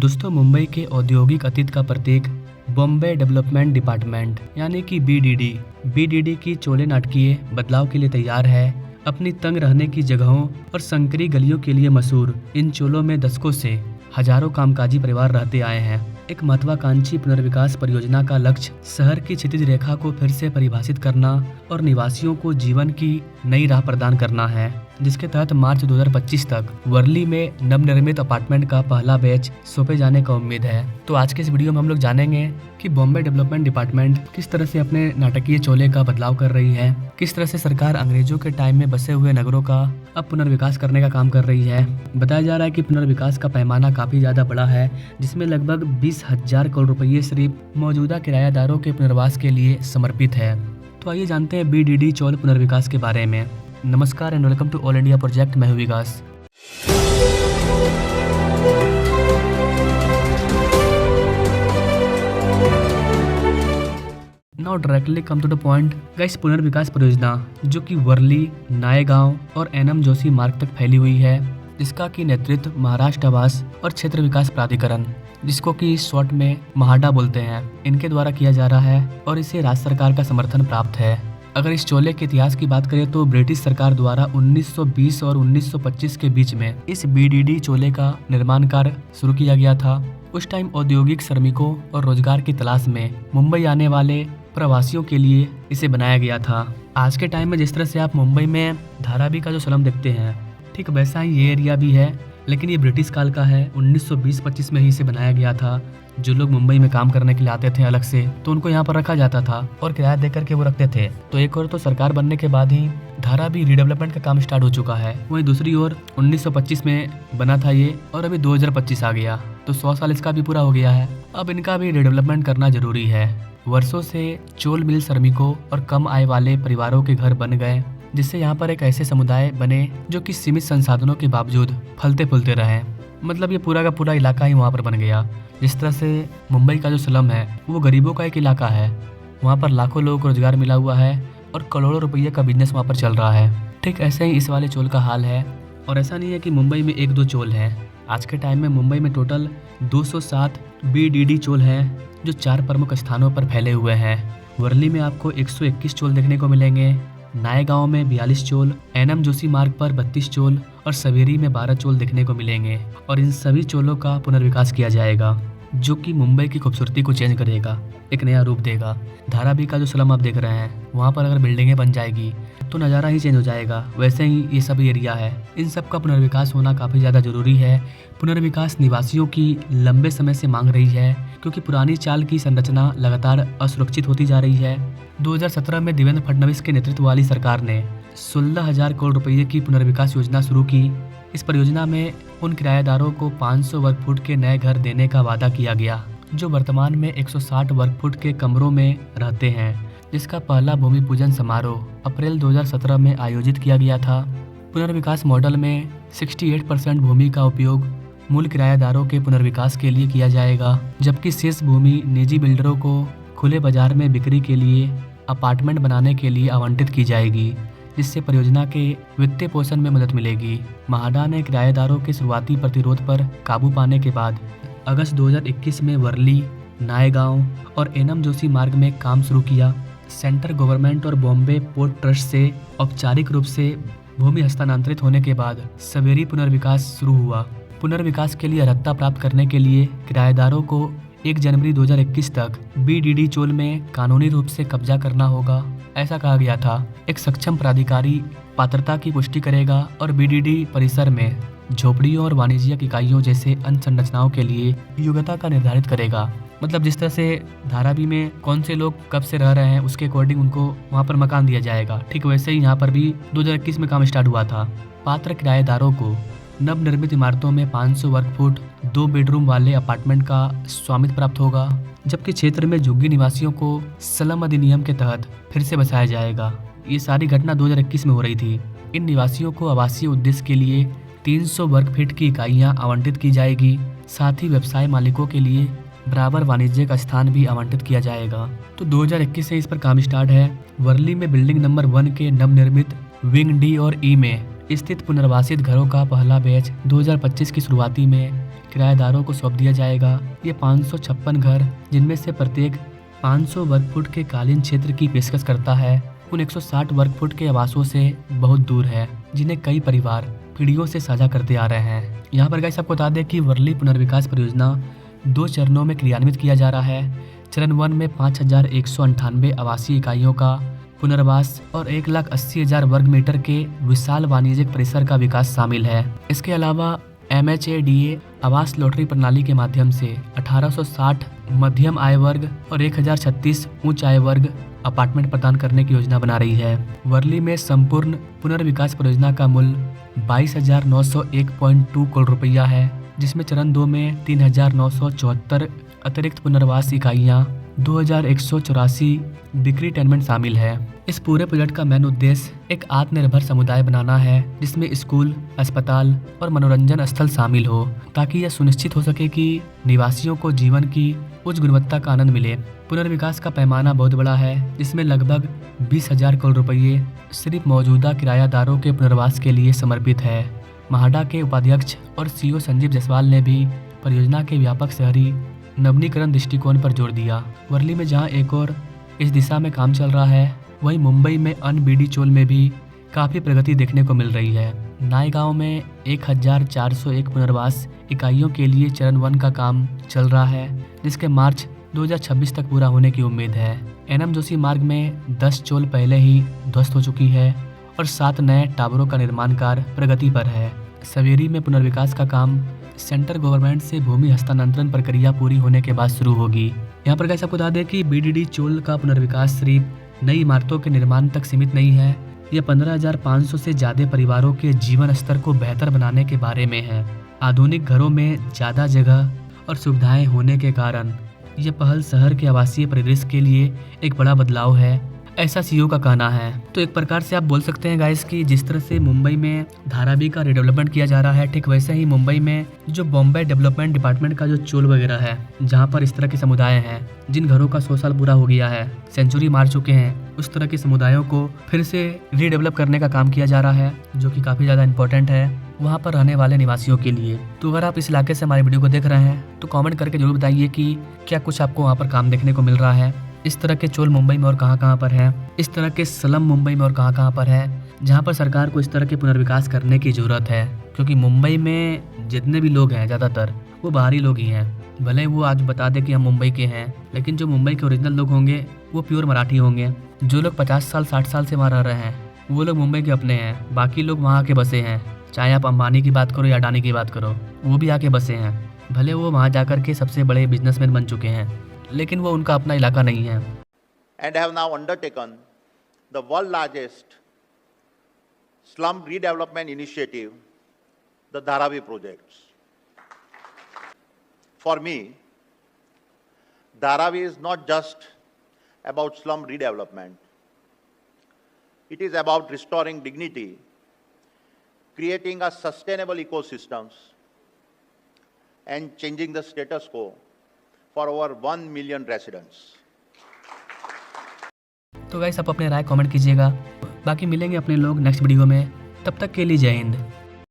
दोस्तों, मुंबई के औद्योगिक अतीत का प्रतीक बॉम्बे डेवलपमेंट डिपार्टमेंट यानी कि बीडीडी की चोले नाटकीय बदलाव के लिए तैयार है। अपनी तंग रहने की जगहों और संकरी गलियों के लिए मशहूर इन चोलों में दशकों से हजारों कामकाजी परिवार रहते आए हैं। एक महत्वाकांक्षी पुनर्विकास परियोजना का लक्ष्य शहर की क्षितिज रेखा को फिर से परिभाषित करना और निवासियों को जीवन की नई राह प्रदान करना है, जिसके तहत मार्च 2025 तक वर्ली में नवनिर्मित अपार्टमेंट का पहला बैच सौंपे जाने का उम्मीद है। तो आज के इस वीडियो में हम लोग जानेंगे कि बॉम्बे डेवलपमेंट डिपार्टमेंट किस तरह से अपने नाटकीय चोले का बदलाव कर रही है, किस तरह से सरकार अंग्रेजों के टाइम में बसे हुए नगरों का अब पुनर्विकास करने का काम कर रही है। बताया जा रहा है कि पुनर्विकास का पैमाना काफी ज्यादा बड़ा है, जिसमें लगभग 20,000 करोड़ रुपये सिर्फ मौजूदा किरायादारों के पुनर्वास के लिए समर्पित है। तो आइए जानते हैं बीडीडी चोल पुनर्विकास के बारे में। नमस्कार and welcome to All India Project. मैं हूं Vikas. Now directly come to the point guys. पुनर्विकास परियोजना जो कि वर्ली, नायगांव और एनएम जोशी मार्ग तक फैली हुई है, जिसका की नेतृत्व महाराष्ट्र आवास और क्षेत्र विकास प्राधिकरण, जिसको कि शॉर्ट में महाडा बोलते हैं, इनके द्वारा किया जा रहा है और इसे राज्य सरकार का समर्थन प्राप्त है। अगर इस चोले के इतिहास की बात करें तो ब्रिटिश सरकार द्वारा 1920 और 1925 के बीच में इस बीडीडी चोले का निर्माण कार्य शुरू किया गया था। उस टाइम औद्योगिक श्रमिकों और रोजगार की तलाश में मुंबई आने वाले प्रवासियों के लिए इसे बनाया गया था। आज के टाइम में जिस तरह से आप मुंबई में धारावी का जो स्लम देखते हैं, ठीक वैसा ही ये एरिया भी है, लेकिन ये ब्रिटिश काल का है। 1920-25 में ही इसे बनाया गया था। जो लोग मुंबई में काम करने के लिए आते थे अलग से, तो उनको यहाँ पर रखा जाता था और किराया दे करके वो रखते थे। तो एक और तो सरकार बनने के बाद ही धारावी रीडेवलपमेंट का काम स्टार्ट हो चुका है। वहीं दूसरी ओर 1925 में बना था ये और अभी 2025 आ गया, तो 100 साल इसका भी पूरा हो गया है। अब इनका भी रीडेवलपमेंट करना जरूरी है। वर्षों से चोल मिल श्रमिकों और कम आय वाले परिवारों के घर बन गए, जिससे यहाँ पर एक ऐसे समुदाय बने जो कि सीमित संसाधनों के बावजूद फलते फूलते रहे। मतलब ये पूरा का पूरा इलाका ही वहाँ पर बन गया। जिस तरह से मुंबई का जो स्लम है वो गरीबों का एक इलाका है, वहाँ पर लाखों लोगों को रोजगार मिला हुआ है और करोड़ों रुपये का बिजनेस वहाँ पर चल रहा है। ठीक ऐसे ही इस वाले चोल का हाल है। और ऐसा नहीं है कि मुंबई में एक दो चोल हैं। आज के टाइम में मुंबई में टोटल 207 बीडीडी चोल हैं, जो 4 प्रमुख स्थानों पर फैले हुए हैं। वर्ली में आपको 121 चोल देखने को मिलेंगे, नायगांव में 42 चोल, एनएम जोशी मार्ग पर 32 चोल और सवेरी में 12 चोल देखने को मिलेंगे। और इन सभी चोलों का पुनर्विकास किया जाएगा, जो कि मुंबई की खूबसूरती को चेंज करेगा, एक नया रूप देगा। धारावी का जो स्लम आप देख रहे हैं, वहाँ पर अगर बिल्डिंगें बन जाएगी तो नज़ारा ही चेंज हो जाएगा। वैसे ही ये सब एरिया है, इन सब का पुनर्विकास होना काफ़ी ज़्यादा जरूरी है। पुनर्विकास निवासियों की लंबे समय से मांग रही है, क्योंकि पुरानी चाल की संरचना लगातार असुरक्षित होती जा रही है। 2017 में देवेंद्र फडणवीस के नेतृत्व वाली सरकार ने 16,000 करोड़ रुपये की पुनर्विकास योजना शुरू की। इस परियोजना में उन किराएदारों को 500 वर्ग फुट के नए घर देने का वादा किया गया, जो वर्तमान में 160 वर्ग फुट के कमरों में रहते हैं, जिसका पहला भूमि पूजन समारोह अप्रैल 2017 में आयोजित किया गया था। पुनर्विकास मॉडल में 68% भूमि का उपयोग मूल किराएदारों के पुनर्विकास के लिए किया जाएगा, जबकि शेष भूमि निजी बिल्डरों को खुले बाजार में बिक्री के लिए अपार्टमेंट बनाने के लिए आवंटित की जाएगी, जिससे परियोजना के वित्तीय पोषण में मदद मिलेगी। महाडा ने किराएदारों के शुरुआती प्रतिरोध पर काबू पाने के बाद अगस्त 2021 में वर्ली, नायगांव और एनएम जोशी मार्ग में काम शुरू किया। सेंट्रल गवर्नमेंट और बॉम्बे पोर्ट ट्रस्ट से औपचारिक रूप से भूमि हस्तांतरित होने के बाद सवेरी पुनर्विकास शुरू हुआ। पुनर्विकास के लिए अर्हता प्राप्त करने के लिए किराएदारों को 1 जनवरी 2021 तक बीडीडी चोल में कानूनी रूप से कब्जा करना होगा, ऐसा कहा गया था। एक सक्षम प्राधिकारी पात्रता की पुष्टि करेगा और बीडीडी परिसर में झोपड़ियों और वाणिज्यिक इकाइयों जैसे अन्य संरचनाओं के लिए योग्यता का निर्धारित करेगा। मतलब जिस तरह से धारावी में कौन से लोग कब से रह रहे हैं, उसके अकॉर्डिंग उनको वहाँ पर मकान दिया जाएगा। ठीक वैसे ही यहाँ पर भी 2021 में काम स्टार्ट हुआ था। पात्र किराएदारों को नवनिर्मित इमारतों में 500 वर्ग फुट 2 बेडरूम वाले अपार्टमेंट का स्वामित्व प्राप्त होगा, जबकि क्षेत्र में झुग्गी निवासियों को स्लम अधिनियम के तहत फिर से बसाया जाएगा। ये सारी घटना 2021 में हो रही थी। इन निवासियों को आवासीय उद्देश्य के लिए 300 वर्ग फीट की इकाइयाँ आवंटित की जाएगी। साथ ही व्यवसाय मालिकों के लिए बराबर वाणिज्यिक स्थान भी आवंटित किया जाएगा। तो 2021 से इस पर काम स्टार्ट है। वर्ली में बिल्डिंग नंबर 1 के नवनिर्मित विंग डी और ई में स्थित पुनर्वासित घरों का पहला बैच 2025 की शुरुआती में किराएदारों को सौंप दिया जाएगा। ये 556 घर, जिनमें से प्रत्येक 500 वर्ग फुट के कालीन क्षेत्र की पेशकश करता है, उन 160 वर्ग फुट के आवासों से बहुत दूर है, जिन्हें कई परिवार पीढ़ियों से साझा करते आ रहे हैं। यहाँ पर गाइस आपको बता दें कि वर्ली पुनर्विकास परियोजना 2 चरणों में क्रियान्वित किया जा रहा है। चरण 1 में 5198 आवासीय इकाइयों का पुनर्वास और 1,80,000 वर्ग मीटर के विशाल वाणिज्यिक परिसर का विकास शामिल है। इसके अलावा MHADA आवास लॉटरी प्रणाली के माध्यम से 1860 मध्यम आय वर्ग और 1036 उच्च आय वर्ग अपार्टमेंट प्रदान करने की योजना बना रही है। वर्ली में संपूर्ण पुनर्विकास परियोजना का मूल्य 22,901.2 करोड़ रुपया है, जिसमें चरण 2 में 3,974 अतिरिक्त पुनर्वास इकाइयाँ, 2,184 बिक्री टेनमेंट शामिल है। इस पूरे प्रोजेक्ट का मेन उद्देश्य एक आत्मनिर्भर समुदाय बनाना है, जिसमें स्कूल, अस्पताल और मनोरंजन स्थल शामिल हो, ताकि यह सुनिश्चित हो सके कि निवासियों को जीवन की उच्च गुणवत्ता का आनंद मिले। पुनर्विकास का पैमाना बहुत बड़ा है, जिसमें लगभग 20,000 करोड़ रुपये सिर्फ मौजूदा किरायादारों के पुनर्वास के लिए समर्पित है। महाडा के उपाध्यक्ष और CEO संजीव जायसवाल ने भी परियोजना के व्यापक शहरी नवीनीकरण दृष्टिकोण पर जोर दिया। वर्ली में जहां एक और इस दिशा में काम चल रहा है, वहीं मुंबई में अनबीडी चोल में भी काफ़ी प्रगति देखने को मिल रही है। नायगांव में 1,401 पुनर्वास इकाइयों के लिए चरण 1 का काम चल रहा है, जिसके मार्च 2026 तक पूरा होने की उम्मीद है। एनएम जोशी मार्ग में 10 चोल पहले ही ध्वस्त हो चुकी है और 7 नए टावरों का निर्माण कार्य प्रगति पर है। सवेरी में पुनर्विकास का काम सेंट्रल गवर्नमेंट से भूमि हस्तांतरण प्रक्रिया पूरी होने के बाद शुरू होगी। यहाँ पर कैसे आपको बता दें कि BDD चोल का पुनर्विकास सिर्फ नई इमारतों के निर्माण तक सीमित नहीं है, यह 15,500 से ज़्यादा परिवारों के जीवन स्तर को बेहतर बनाने के बारे में है। आधुनिक घरों में ज़्यादा जगह और सुविधाएं होने के कारण यह पहल शहर के आवासीय परिदृश्य के लिए एक बड़ा बदलाव है, ऐसा CEO का कहना है। तो एक प्रकार से आप बोल सकते हैं गाइस कि जिस तरह से मुंबई में धारावी का रिडेवलपमेंट किया जा रहा है, ठीक वैसे ही मुंबई में जो बॉम्बे डेवलपमेंट डिपार्टमेंट का जो चोल वगैरह है, जहां पर इस तरह के समुदाय हैं जिन घरों का 100 साल पूरा हो गया है, सेंचुरी मार चुके हैं, उस तरह के समुदायों को फिर से रीडेवलप करने का काम किया जा रहा है, जो कि काफ़ी ज़्यादा इंपॉर्टेंट है वहाँ पर रहने वाले निवासियों के लिए। तो अगर आप इस इलाके से हमारे वीडियो को देख रहे हैं तो कमेंट करके जरूर बताइए कि क्या कुछ आपको वहाँ पर काम देखने को मिल रहा है। इस तरह के चोल मुंबई में और कहाँ पर हैं, इस तरह के स्लम मुंबई में और कहाँ पर हैं, जहाँ पर सरकार को इस तरह के पुनर्विकास करने की ज़रूरत है। क्योंकि मुंबई में जितने भी लोग हैं ज़्यादातर वो बाहरी लोग ही हैं। भले वो आज बता दें कि हम मुंबई के हैं, लेकिन जो मुंबई के ओरिजिनल लोग होंगे वो प्योर मराठी होंगे। जो लोग 50 साल 60 साल से वहाँ रह रहे हैं वो लोग मुंबई के अपने हैं, बाकी लोग वहाँ के बसे हैं। चाहे आप अंबानी की बात करो या अडानी की बात करो, वो भी आके बसे हैं। भले वो वहाँ जाकर के सबसे बड़े बिजनेसमैन बन चुके हैं, लेकिन वो उनका अपना इलाका नहीं है। And have now undertaken the world largest slum redevelopment initiative, the Dharavi projects. For me, Dharavi is not just about slum redevelopment. It is about restoring dignity, creating a sustainable ecosystems, and changing the status quo for over 1 million residents. तो guys आप अपने राय comment कीजिएगा। बाकी मिलेंगे अपने लोग next video में, तब तक के लिए जय हिंद।